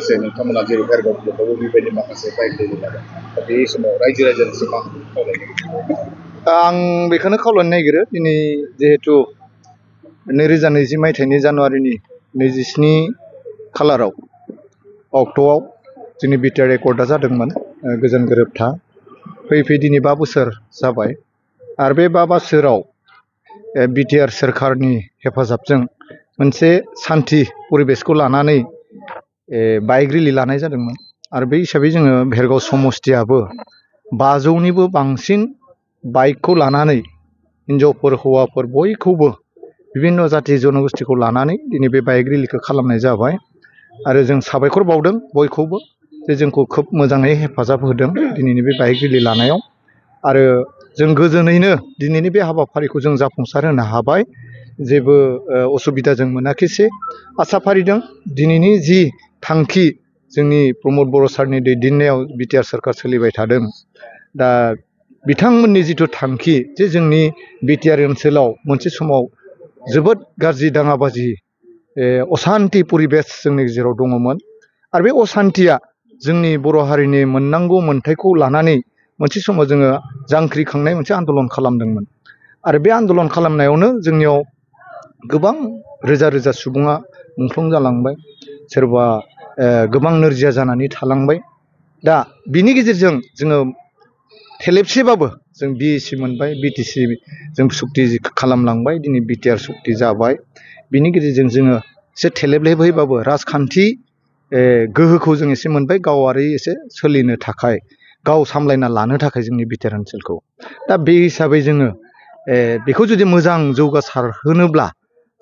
लोगोसे नोंथांमोना जेरै भेरगावखौबो बेबायदि माखासे बायदि लादों बे समाव रायजो राजानिसिम मा खावलायदों आं बेखौनो खावलायनो नागिरो दिनै जिहेतु 2020 मायथाइनि जानुवारिनि 27 खालाराव अक्ट'आव जोंनि बिटिआर रेकर्डआ जादोंमोन गोजोन गोरोबथा फैयै दिनै 5 बोसोर जाबाय आरो बे 5 बोसोराव बिटिआर सोरखारनि हेफाजाबजों मोनसे सान्थि परिबेसखौ लानानै बाइक रेलि लानाय जादोंमोन आरो बे हिसाबै जोङो भेरगाव समस्तियाबो 500निबो बांसिन बाइकखौ लानानै हिनजावफोर हौवाफोर बयखौबो बिभिन्न जाति जनगोष्ठीखौ लानानै दिनै बे बाइक रेलिखौ खालामनाय जाबाय आरो जों साबायखर बावदों बयखौबो जे जोंखौ खोब मोजाङै हेफाजाब होदों दिनैनि बे बाइक रेलि लानायाव आरो जों गोजोनैनो दिनैनि बे हाबाफारिखौ जों जाफुंसार होनो हाबाय जेबो असुबिदा जों मोनाखिसै आसा फारिदों दिनैनि जि थांखि जोंनि प्रमद बर' सारनि दैदेननायाव बिटिआर सोरखार सोलिबाय थादों दा बिथांमोननि जिथु थांखि जे जोंनि बिटिआर ओनसोलाव मोनसे समाव जोबोद गाज्रि दाङाबाजि असान्ति परिबेस जोंनि गेजेराव दङमोन आरो बे असान्तिया जोंनि बर' हारिनि मोननांगौ मोन्थायखौ लानानै मोनसे समाव जोङो जांख्रिखांनाय मोनसे आन्दलन खालामदोंमोन आरो बे आन्दलन खालामनायावनो जोंनियाव गोबां रोजा रोजा सुबुङा मुंख्लं जालांबाय सोरबा गोबां नोरजिया जानानै थालांबाय दा बिनि गेजेरजों जोङो थेलेबसेबाबो जों बिएसि मोनबाय बिटिसि जों सुक्ति खालामलांबाय दिनै बिटिआर सुक्ति जाबाय बिनि गेजेरजों जोङो एसे थेलेबलेबहैबाबो राजखान्थि गोहोखौ जों एसे मोनबाय गावारि एसे सोलिनो थाखाय गाव सामलायना लानो थाखाय जोंनि बिटिआर ओनसोलखौ दा बे हिसाबै जोङो बेखौ जुदि मोजां जौगासार होनोब्ला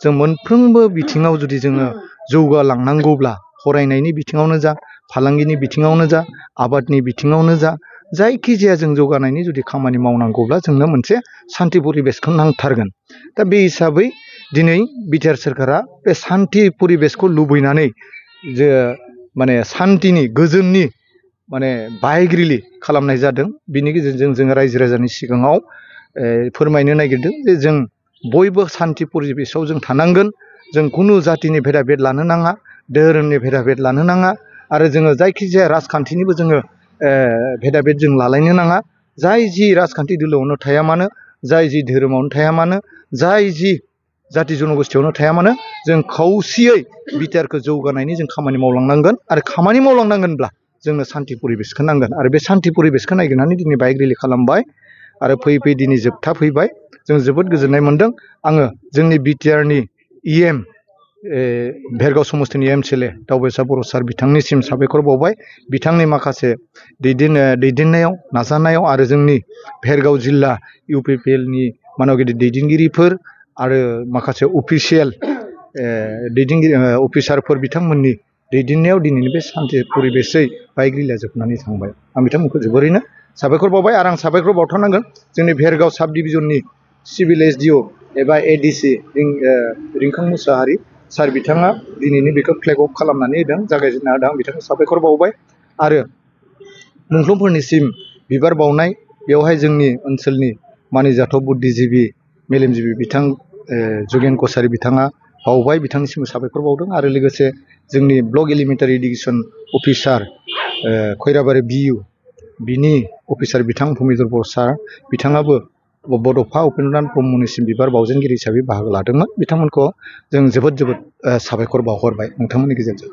जों मोनफ्रोमबो बिथिङाव जुदि जोङो जौगालांनांगौब्ला फरायनायनि बिथिङावनो जा फालांगिनि बिथिङावनो जा आबादनि बिथिङावनो जा जायखिजाया जों जौगानायनि जुदि खामानि मावनांगौब्ला जोंनो मोनसे सान्थि परिबेसखौ नांथारगोन दा बे हिसाबै दिनै बिटिआर सोरखारा बे सान्थि परिबेसखौ लुबैनानै जे माने सान्थिनि गोजोननि माने बाइक रेलि खालामनाय जादों बिनि गेजेरजों जोङो रायजो राजानि सिगाङाव फोरमायनो नागिरदों जे जों बयबो सान्थि परिबेसाव जों थानांगोन जों खुनु जातिनि भेदा भेद लानो नाङा धोरोमनि भेदा भेद लानो नाङा आरो जोङो जायखिजाया राजखान्थिनिबो जोङो भेदा भेद जों लालायनो नाङा जाय जि राजखान्थि दोलोआवनो थाया मानो जाय जि धोरोमावनो थाया मानो जाय जि जाति जनगोष्ठीयावनो थाया मानो जों खौसेयै बिटिआरखौ जौगानायनि जों खामानि मावलांनांगोन आरो खामानि मावलांनांगोनब्ला जोंनो सान्थि परिबेसखौ नांगोन आरो बे सान्थि परिबेसखौ नागिरनानै दिनै बाइक रेलि खालामबाय आरो फैयै दिनै जोबथा फैबाय जों जोबोद गोजोननाय मोन्दों आङो जोंनि बिटिआरनि इएम भेरगाव समस्तिनि एमसिएलए दावबायसा बर' सार बिथांनिसिम साबायखर बावबाय बिथांनि माखासे दैदेननायाव नाजानायाव आरो जोंनि भेरगाव जिल्ला इउपिपिएलनि मानगिरि दैदेनगिरिफोर आरो माखासे अफिसियेल दैदेनगिरि अफिसारफोर बिथांमोननि दैदेननायाव दिनैनि बे सान्थि परिबेसै बाइक रेलिया जोबनानै थांबाय आं बिथांमोनखौ जोबोरैनो साबायखर बावबाय आरो आं साबायखर बावथारनांगोन जोंनि भेरगाव साब डिभिजननि सिभिल एसडिअ एबा एडिसि रिंखां मुसाहारि सार बिथाङा दिनैनि बेखौ फ्लेग अफ खालामनानै होदों जागायजेनना होदों आं बिथांखौ साबायखर बावबाय आरो मुंख्लंफोरनिसिम बिबार बावनाय बेवहाय जोंनि ओनसोलनि मानिजाथाव बुद्धिजिबि मेलेमजिबि बिथां जुगेन कसारि बिथाङा बावबाय बिथांनिसिमबो साबायखर बावदों आरो लोगोसे जोंनि block elementary education officer Khairabari बिइउ बिनि अफिसार बिथां भुमिधर बर' सार बिथाङाबो बड'फा उपेन्द्रनाथ ब्रह्मनिसिम बिबार बावजेनगिरि हिसाबै बाहागो लादोंमोन बिथांमोनखौ जों जोबोद साबायखर बावहरबाय नोंथांमोननि गेजेरजों